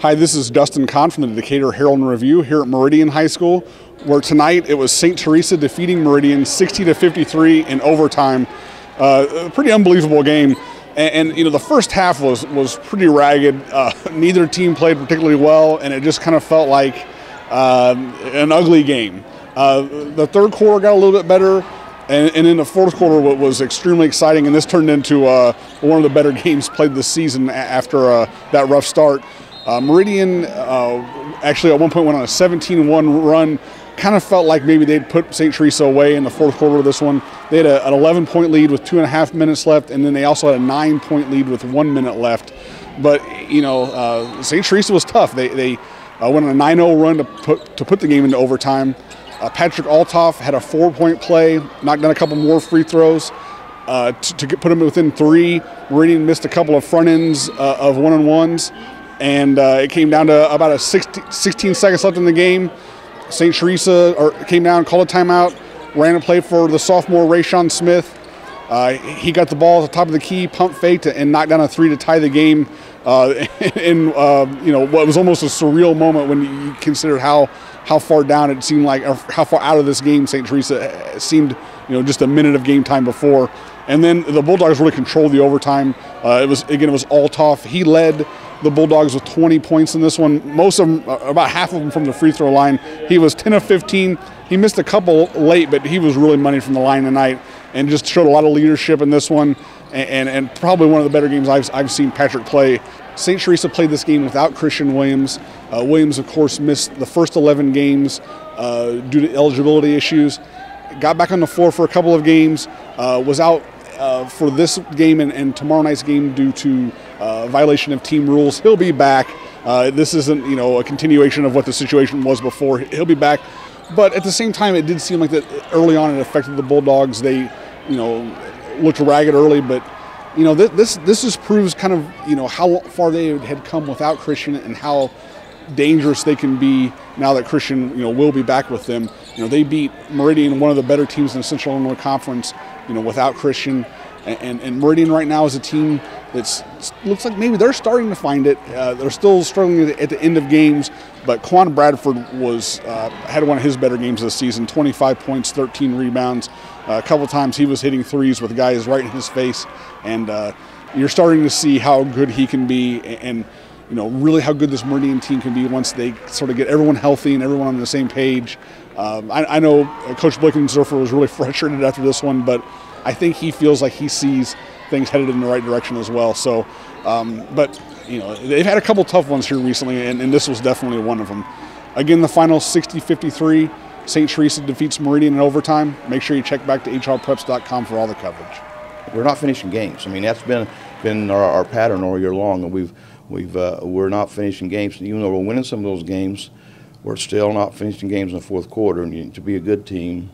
Hi, this is Dustin Kahn from the Decatur Herald and Review here at Meridian High School, where tonight it was St. Teresa defeating Meridian 60-53 in overtime. A pretty unbelievable game. And you know, the first half was pretty ragged. Neither team played particularly well, and it just kind of felt like an ugly game. The third quarter got a little bit better, and in the fourth quarter was extremely exciting, and this turned into one of the better games played this season after that rough start. Meridian actually at one point went on a 17-1 run. Kind of felt like maybe they'd put St. Teresa away in the fourth quarter of this one. They had an 11-point lead with 2.5 minutes left, and then they also had a 9-point lead with 1 minute left. But you know, St. Teresa was tough. They went on a 9-0 run to put the game into overtime. Patrick Altoff had a 4-point play, knocked down a couple more free throws to put them within 3. Meridian missed a couple of front ends of one-on-ones, and it came down to about 16 seconds left in the game. St. Teresa came down, called a timeout, ran a play for the sophomore Rayshon Smith. He got the ball at the top of the key, pump faked, and knocked down a 3 to tie the game. In you know, what was almost a surreal moment when you considered how far down it seemed like, or how far out of this game St. Teresa seemed, you know, just a minute of game time before. And then the Bulldogs really controlled the overtime. It was Altoff. He led the Bulldogs with 20 points in this one. Most of them, about half of them from the free throw line. He was 10 of 15. He missed a couple late, but he was really money from the line tonight and just showed a lot of leadership in this one, and probably one of the better games I've seen Patrick play. St. Teresa played this game without Christian Williams. Williams, of course, missed the first 11 games due to eligibility issues. Got back on the floor for a couple of games, was out for this game and tomorrow night's game due to violation of team rules. He'll be back. This isn't, you know, a continuation of what the situation was before. He'll be back. But at the same time, it did seem like that early on it affected the Bulldogs. They, you know, looked ragged early, but you know, this just proves kind of, you know, how far they had come without Christian and how dangerous they can be now that Christian, you know, will be back with them. You know, they beat Meridian, one of the better teams in the Central Illinois Conference, you know, without Christian. And Meridian right now is a team that looks like maybe they're starting to find it. They're still struggling at the end of games, but Quan Bradford had one of his better games this season, 25 points, 13 rebounds. A couple times he was hitting threes with guys right in his face, and you're starting to see how good he can be, and you know, really how good this Meridian team can be once they sort of get everyone healthy and everyone on the same page. I know Coach Blickensdorfer was really frustrated after this one, but I think he feels like he sees things headed in the right direction as well. So, but you know, they've had a couple tough ones here recently, and this was definitely one of them. Again, the final 60-53. St. Teresa defeats Meridian in overtime. Make sure you check back to hrpreps.com for all the coverage. We're not finishing games. I mean, that's been our pattern all year long, and we're not finishing games. Even though we're winning some of those games, we're still not finishing games in the fourth quarter. And to be a good team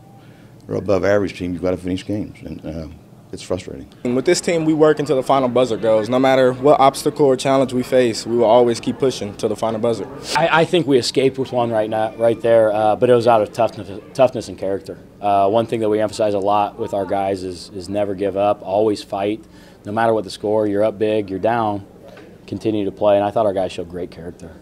or above average team, you've got to finish games, and it's frustrating. And with this team, we work until the final buzzer goes. No matter what obstacle or challenge we face, we will always keep pushing to the final buzzer. I think we escaped with one right there, but it was out of toughness and character. One thing that we emphasize a lot with our guys is never give up, always fight. No matter what the score, you're up big, you're down, continue to play, and I thought our guys showed great character.